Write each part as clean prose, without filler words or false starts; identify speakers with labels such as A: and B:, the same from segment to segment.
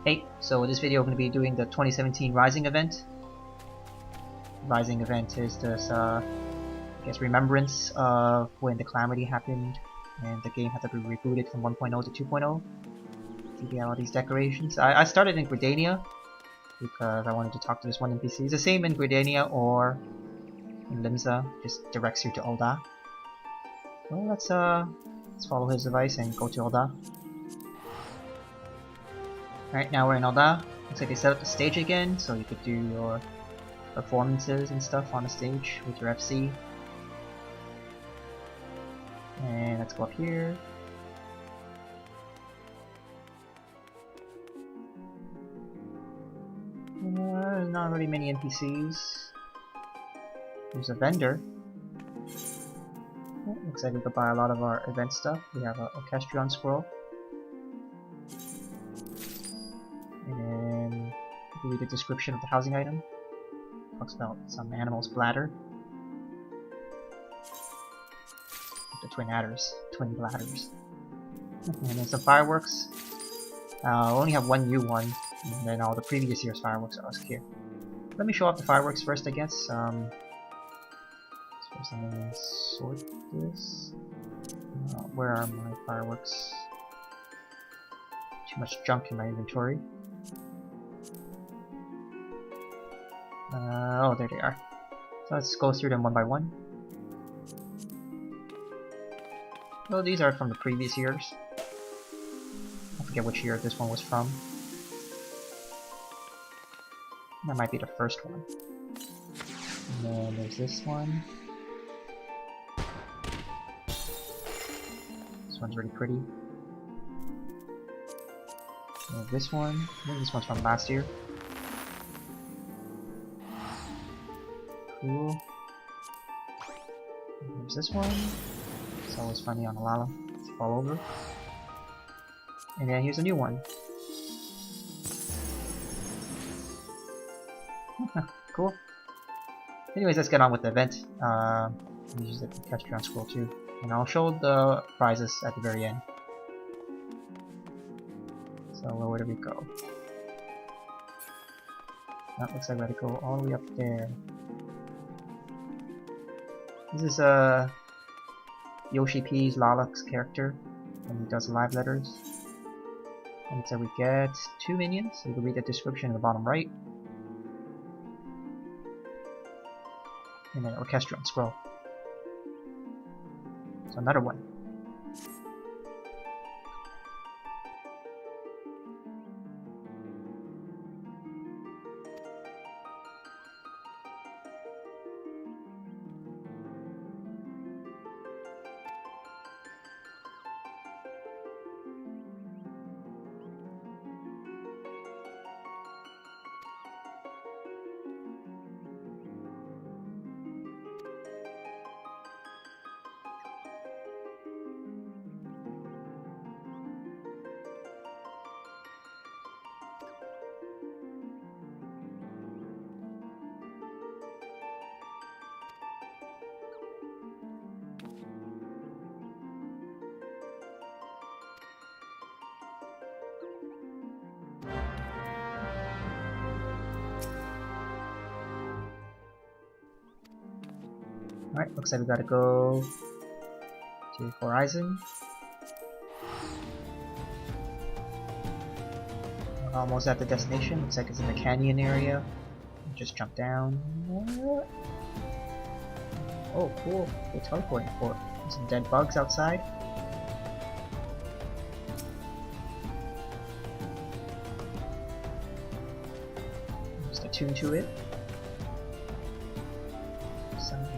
A: Hey, so in this video I'm going to be doing the 2017 Rising event. Rising event is this, I guess, remembrance of when the calamity happened and the game had to be rebooted from 1.0 to 2.0 to get all these decorations. I started in Gridania because I wanted to talk to this one NPC. It's the same in Gridania or in Limsa, just directs you to Ul'dah. Well, let's follow his advice and go to Ul'dah. Alright, now we're in Ul'dah. Looks like they set up the stage again, so you could do your performances and stuff on the stage with your FC. And let's go up here. There's not really many NPCs. There's a vendor. Oh, looks like we could buy a lot of our event stuff. We have an Orchestrion scroll. And then read the description of the housing item. Talks about some animal's bladder. The twin bladders. And then some fireworks. I only have one new one, and then all the previous year's fireworks are here. Let me show off the fireworks first, I guess. First I'm gonna sort this. Where are my fireworks? Too much junk in my inventory. Oh, there they are. So let's go through them one by one. Well, these are from the previous years. I forget which year this one was from. That might be the first one. And then there's this one. This one's really pretty. And this one. I think this one's from last year. Cool. And there's this one. It's always funny on Alala. It's fall over. And then here's a new one. Cool. Anyways, let's get on with the event. Use the Orchestrion scroll too. And I'll show the prizes at the very end. So where do we go? That looks like we have to go all the way up there. This is Yoshi-P's Lalak's character, and he does live letters. And so we get 2 minions, so you can read the description in the bottom right. And then Orchestrion scroll. So another one. Alright, looks like we gotta go to Horizon. We're almost at the destination. Looks like it's in the canyon area. Just jump down. Oh, cool. We're teleporting for it. There's some dead bugs outside. Just attune to it.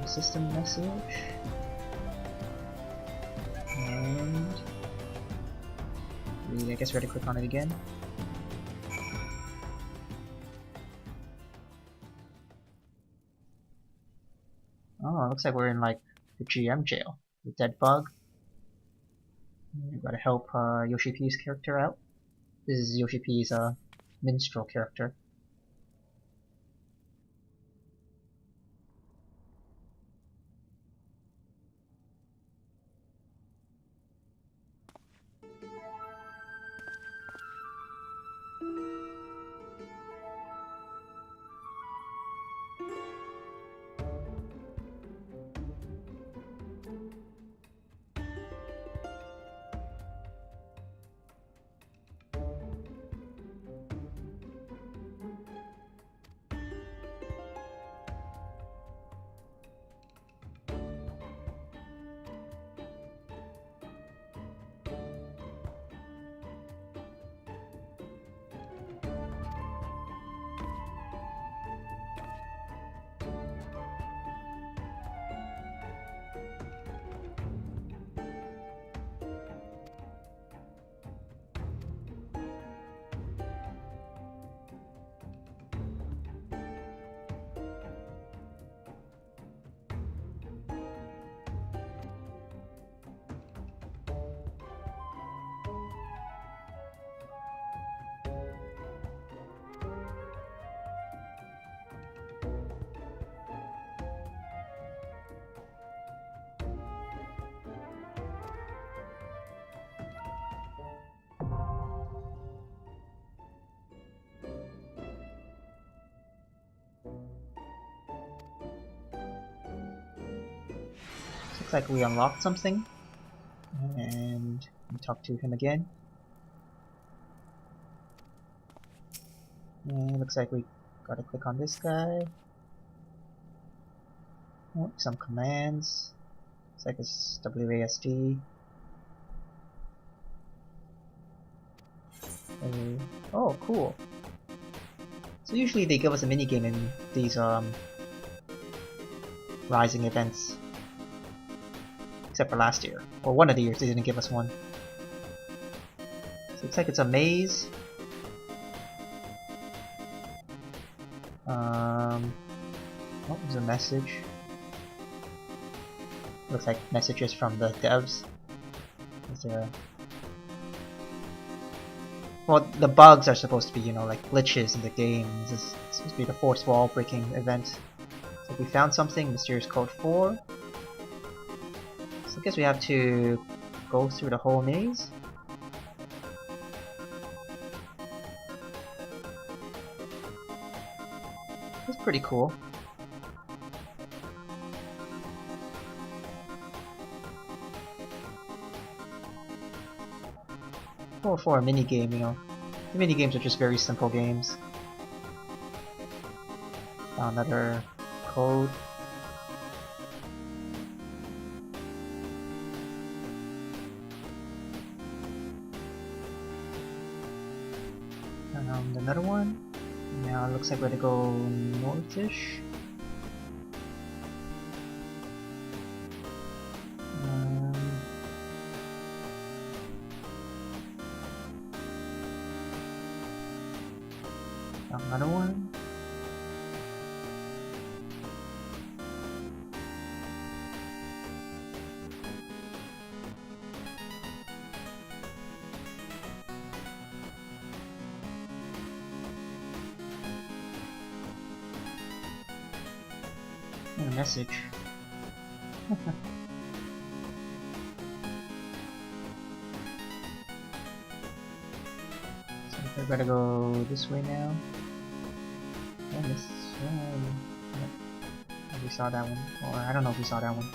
A: System message, and I guess we have to click on it again. Oh, it looks like we're in like the GM jail. The dead bug. We gotta help Yoshi-P's character out. This is Yoshi-P's minstrel character. looks like we unlocked something. And we talk to him again. And it looks like we gotta click on this guy. Oh, some commands. Looks like it's WASD. Oh, cool. So usually they give us a minigame in these rising events. Except for last year. Or one of the years they didn't give us one. So it looks like it's a maze. Oh, there's a message. Looks like messages from the devs. Is there a... Well, the bugs are supposed to be, you know, like glitches in the game. This is supposed to be the force wall breaking event. So we found something, mysterious code 4. So I guess we have to go through the whole maze. That's pretty cool. Or for a minigame, you know. The minigames are just very simple games. Another code. Another one. Now it looks like we're gonna go northish. Another one. And a message. So we're gonna go this way now. And this one. We saw that one. Or I don't know if we saw that one.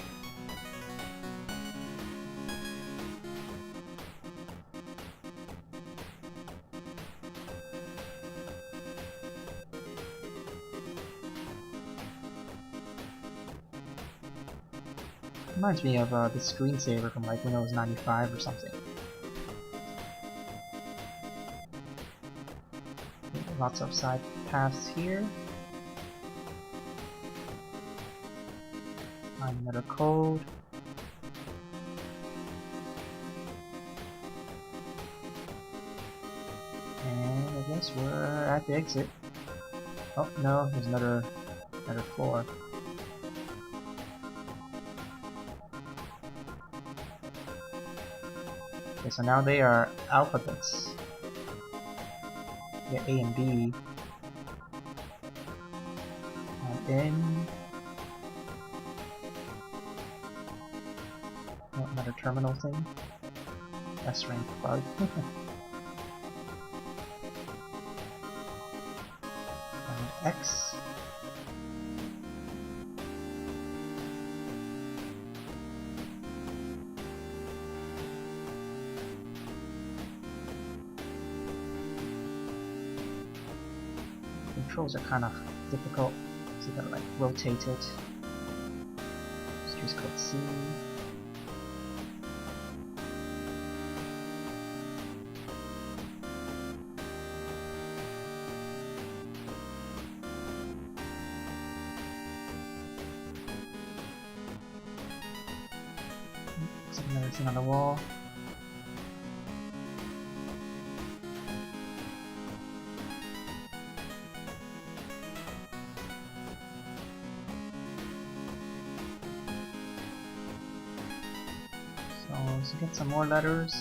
A: Reminds me of the screensaver from like Windows 95 or something. Lots of side paths here. Another code. And I guess we're at the exit. Oh no, there's another floor. Okay, so now they are alphabets. Yeah, A and B. N. Oh, another terminal thing. S rank bug. And X. Controls are kind of difficult, so you gotta like rotate it. Let's use code C. Looks like another thing on the wall. So get some more letters.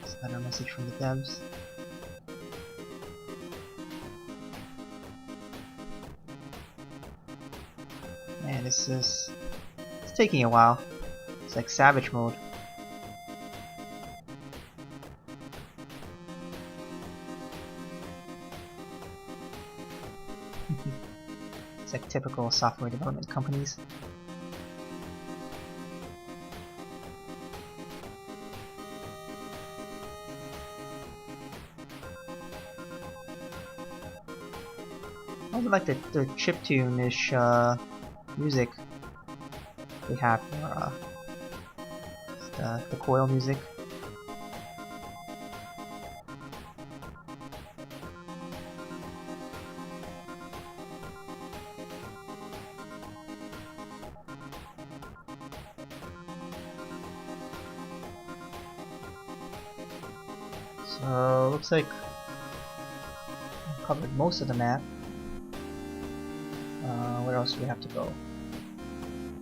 A: It's another message from the devs. Man, it's taking a while. It's like savage mode. It's like typical software development companies. I also like the chiptune-ish music we have for the coil music. So looks like I've covered most of the map. Where else do we have to go?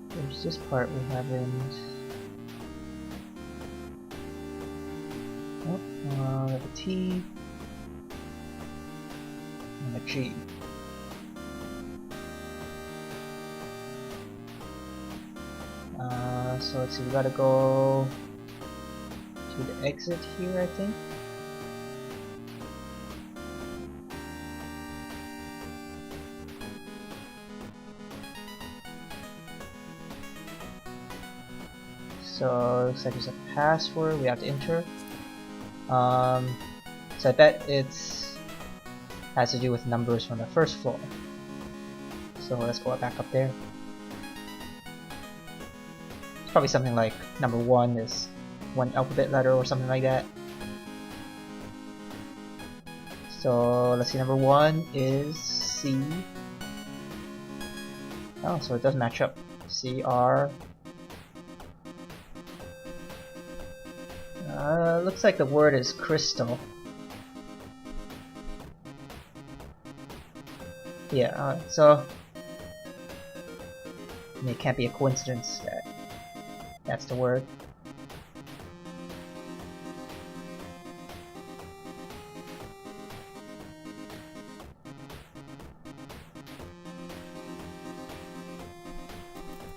A: There's this part we haven't. Oh, we have a T and a G. So let's see, we gotta go to the exit here, I think. So looks like there's a password we have to enter. So I bet it's has to do with numbers from the first floor. So let's go back up there. It's probably something like number 1 is 1 alphabet letter or something like that. So let's see, number 1 is C. Oh, so it does match up. CR. Looks like the word is crystal. Yeah, so I mean, it can't be a coincidence that that's the word.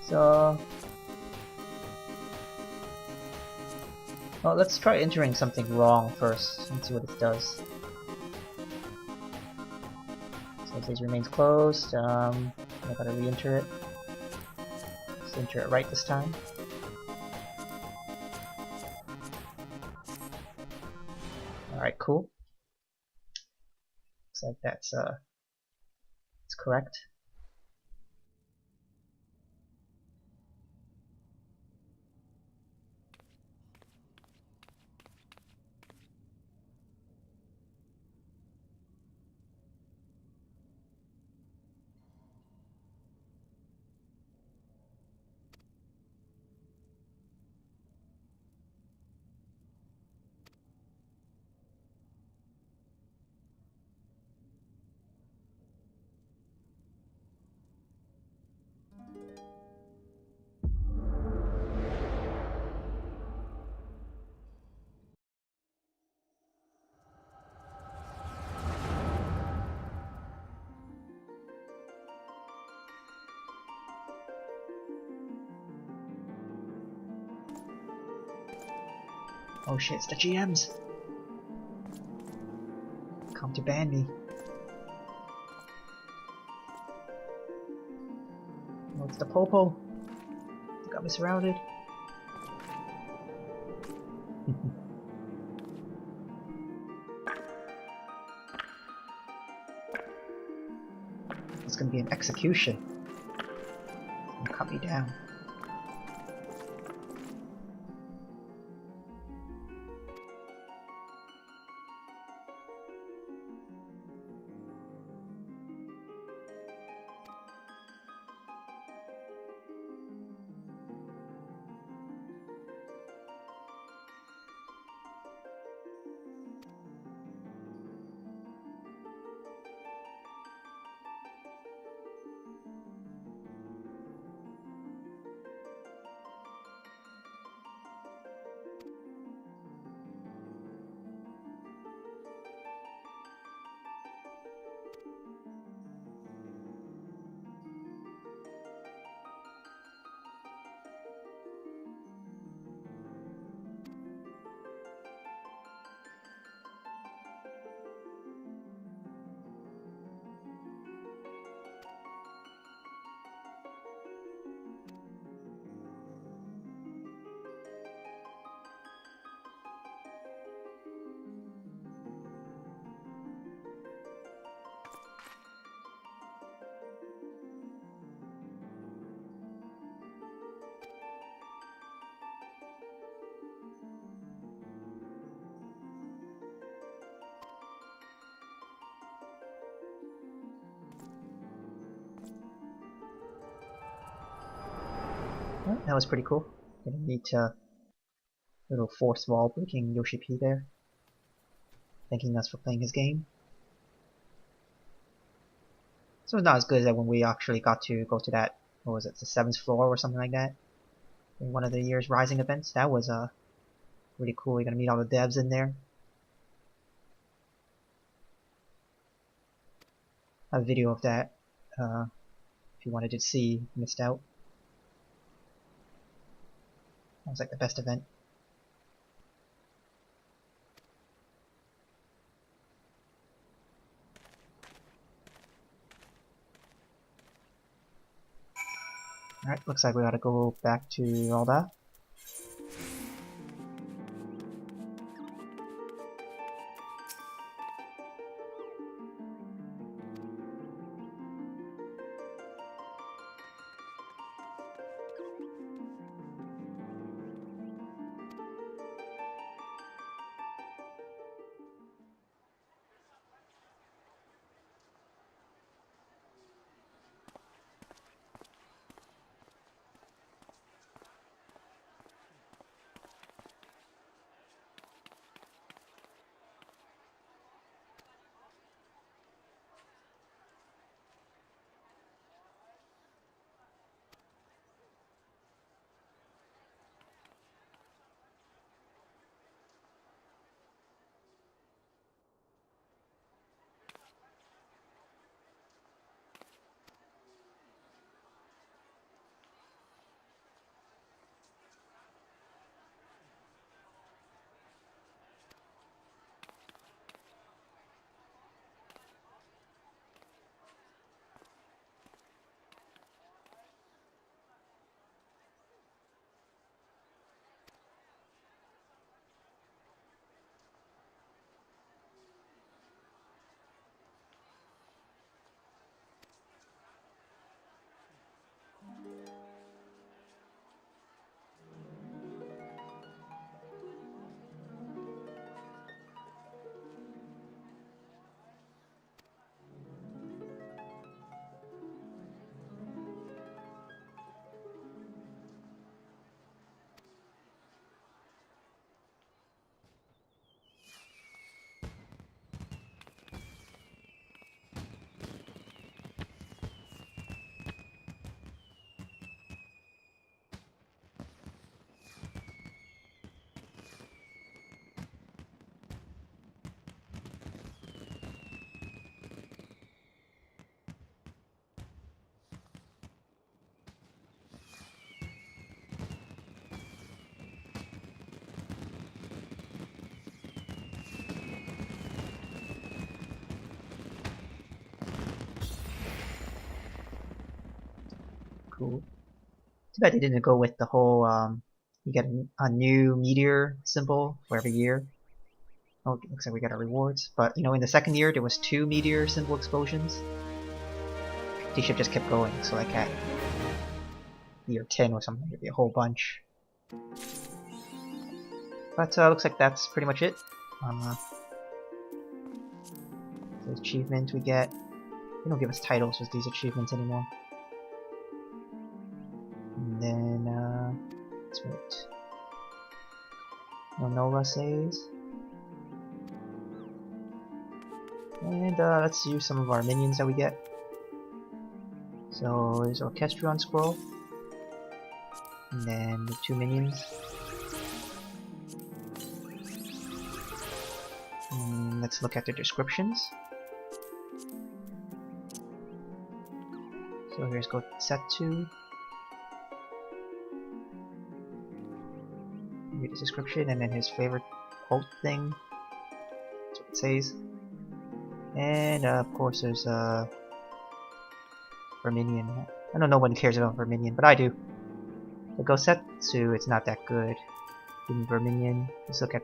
A: So, well, let's try entering something wrong first and see what it does. So it says remains closed. I gotta re-enter it. Let's enter it right this time. Alright, cool. Looks like that's it's correct. Oh shit, it's the GMs! Come to ban me. Oh, it's the Popo! You got me surrounded. It's gonna be an execution. Cut me down. Alright, that was pretty cool. Gonna meet little fourth wall breaking Yoshi-P there. Thanking us for playing his game. So it's not as good as that when we actually got to go to that, what was it, the 7th floor or something like that? In one of the year's Rising events. That was really cool. You're gonna meet all the devs in there. A video of that, if you wanted to see, missed out. That was like the best event. Alright, looks like we gotta go back to all that. Cool. Too bad they didn't go with the whole, you get a new meteor symbol for every year. Oh, it looks like we got our rewards. But, you know, in the second year, there was 2 meteor symbol explosions. They should have just kept going, so like at year 10 or something, there'd be a whole bunch. But, looks like that's pretty much it. The achievement we get. They don't give us titles with these achievements anymore. And then, let's wait. No Nola saves. And let's use some of our minions that we get. So there's Orchestron Scroll. And then the 2 minions. And let's look at the descriptions. So here's go Setsu. Read his description and then his favorite quote thing. That's what it says. And of course there's Verminion. I know no one cares about Verminion, but I do. The Gosetsu, it's not that good. Even Verminion. Let's look at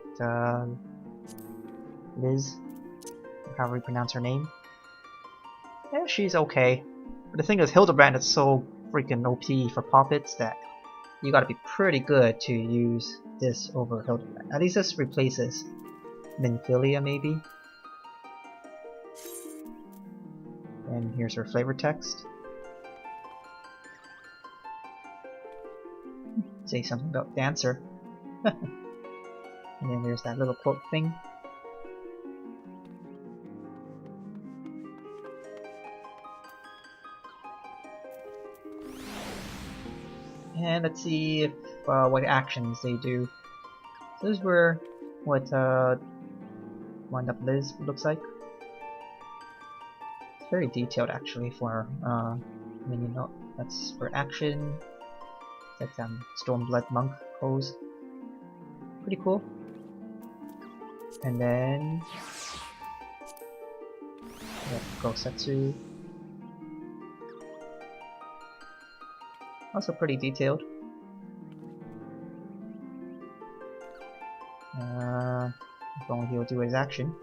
A: Liz, or however we pronounce her name. Yeah, she's okay. But the thing is, Hildebrand is so freaking OP for puppets that you gotta be pretty good to use this over Hildebrand. At least this replaces Minfilia, maybe. And here's her flavor text. say something about dancer. And then there's that little quote thing. And let's see if what actions they do. So those were what Wind Up Liz looks like. It's very detailed actually for minion. No, that's for action. That's Stormblood monk pose. Pretty cool. And then we have Gosetsu. Also pretty detailed. If only he'll do his action.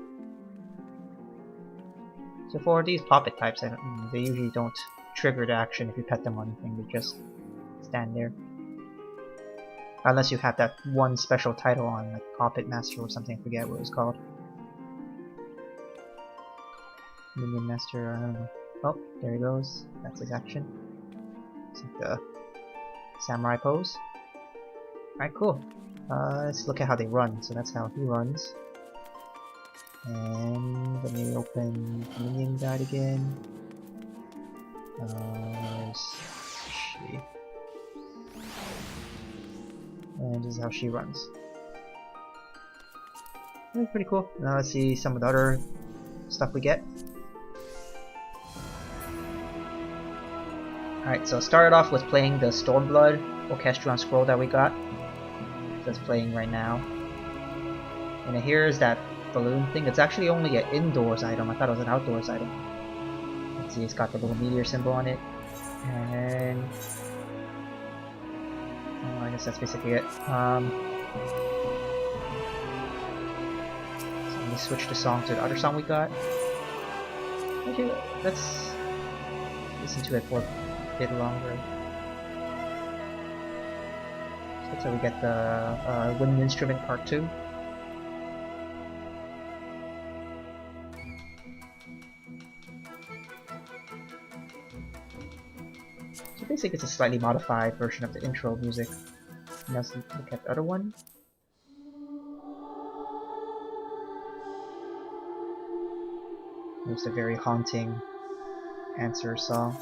A: So for these puppet types, they usually don't trigger the action if you pet them or anything. They just stand there. Unless you have that one special title on, like Puppet Master or something. I forget what it's called. Minion Master. I don't know. Oh, there he goes. That's his action. It's like the samurai pose. Alright, cool. Let's look at how they run. So that's how he runs. And let me open the minion guide again. She. And this is how she runs. That's pretty cool. Now let's see some of the other stuff we get. Alright, so started off with playing the Stormblood Orchestron scroll that we got. That's playing right now. And then here's that balloon thing. It's actually only an indoors item. I thought it was an outdoors item. Let's see, it's got the little meteor symbol on it. And oh, I guess that's basically it. So let me switch the song to the other song we got. Okay, let's listen to it for a bit longer. So looks like we get the wind instrument part 2. So basically it's a slightly modified version of the intro music. Now let's look at the other one. It's a very haunting answer song.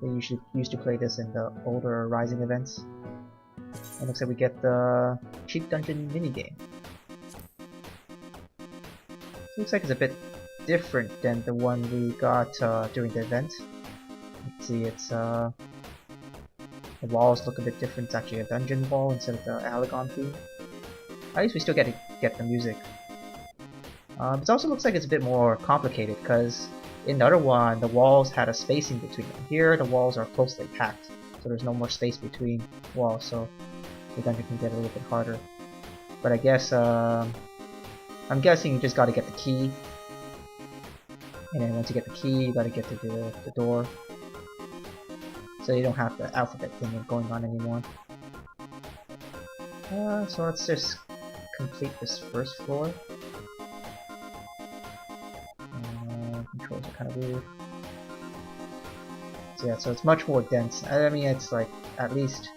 A: They usually used to play this in the older Rising events. And looks like we get the Cheap Dungeon minigame. Looks like it's a bit different than the one we got during the event. Let's see, it's the walls look a bit different. It's actually a dungeon wall instead of the Alagon theme. At least we still get to get the music. It also looks like it's a bit more complicated because in the other one, the walls had a spacing between them. Here, the walls are closely packed, so there's no more space between walls, so the dungeon can get a little bit harder. But I guess, I'm guessing you just gotta get the key. And then once you get the key, you gotta get to the door. So you don't have the alphabet thing going on anymore. So let's just complete this first floor. Controls are kind of weird. So yeah, so it's much more dense. I mean, it's like at least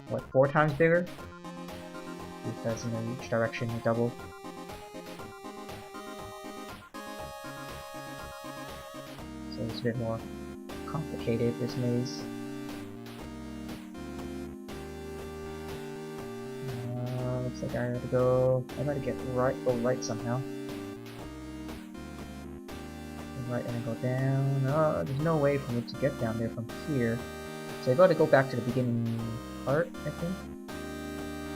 A: what, 4 times bigger? Because you know each direction you double. So it's a bit more complicated, this maze. Looks like I gotta go. I gotta get right somehow. Right, and then go down. There's no way for me to get down there from here. So I gotta go back to the beginning part, I think.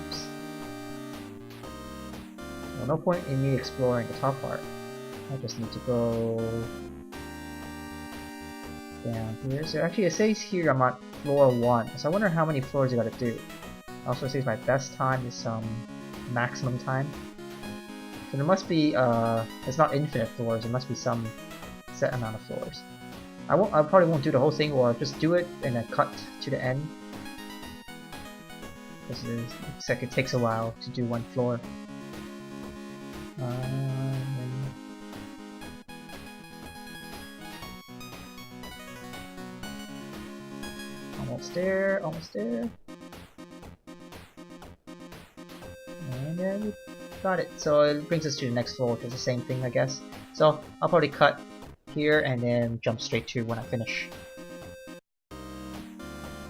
A: Oops. Well, no point in me exploring the top part. I just need to go down here. So actually it says here I'm at floor 1. So I wonder how many floors I gotta do. Also it says my best time is maximum time. So there must be, it's not infinite floors, there must be some set amount of floors. I probably won't do the whole thing, or I'll just do it and then cut to the end. Because it looks like it takes a while to do one floor. Almost there, almost there. And then we got it. So it brings us to the next floor, which is the same thing, I guess. So I'll probably cut here and then jump straight to when I finish.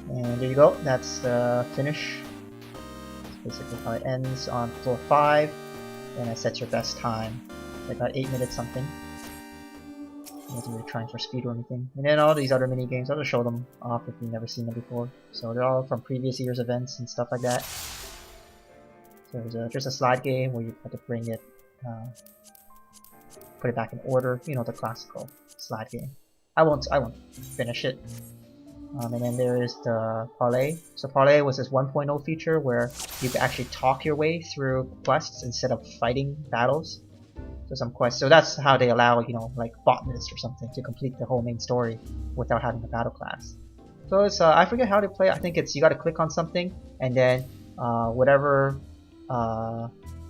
A: And there you go, that's the finish. That's basically how it ends on floor 5. And I set your best time. So I got 8 minutes something. I wasn't really trying for speed or anything. And then all these other mini games, I'll just show them off if you've never seen them before. So they're all from previous year's events and stuff like that. So there's just a slide game where you have to bring it, put it back in order. You know, the classical slide game. I won't finish it. And then there is the Parlay. So Parlay was this 1.0 feature where you could actually talk your way through quests instead of fighting battles. So some quests. So that's how they allow, you know, like botanist or something to complete the whole main story without having a battle class. So it's I forget how to play. I think it's you got to click on something and then whatever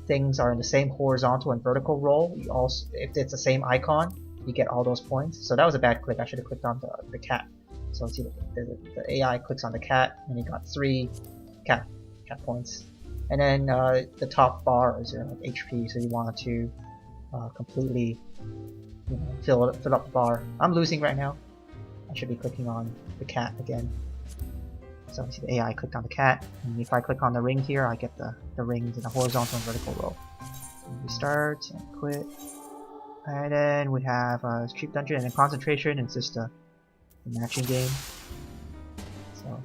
A: things are in the same horizontal and vertical row. You also, if it's the same icon, you get all those points. So that was a bad click. I should have clicked on the cat. So see the AI clicks on the cat and you got 3 cat points. And then the top bar is your like, HP. So you want to completely, you know, fill up the bar. I'm losing right now. I should be clicking on the cat again. So you see the AI clicked on the cat, and if I click on the ring here, I get the rings in the horizontal and vertical row. And restart and quit. And then we have Street Dungeon, and then Concentration. It's just a matching game. So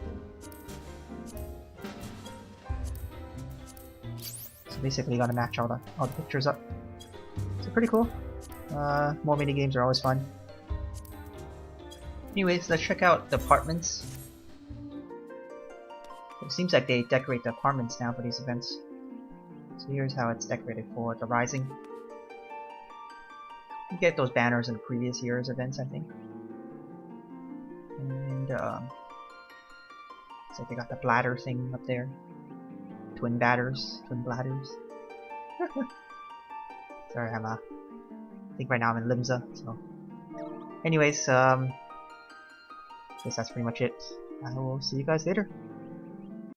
A: basically, you gotta match all the pictures up. So pretty cool. More mini games are always fun. Anyways, let's check out the apartments. It seems like they decorate the apartments now for these events. So here's how it's decorated for the Rising. You get those banners in previous year's events, I think. And so they got the bladder thing up there. Twin bladders. Sorry, I think right now I'm in Limsa, so. Anyways, guess that's pretty much it. I will see you guys later.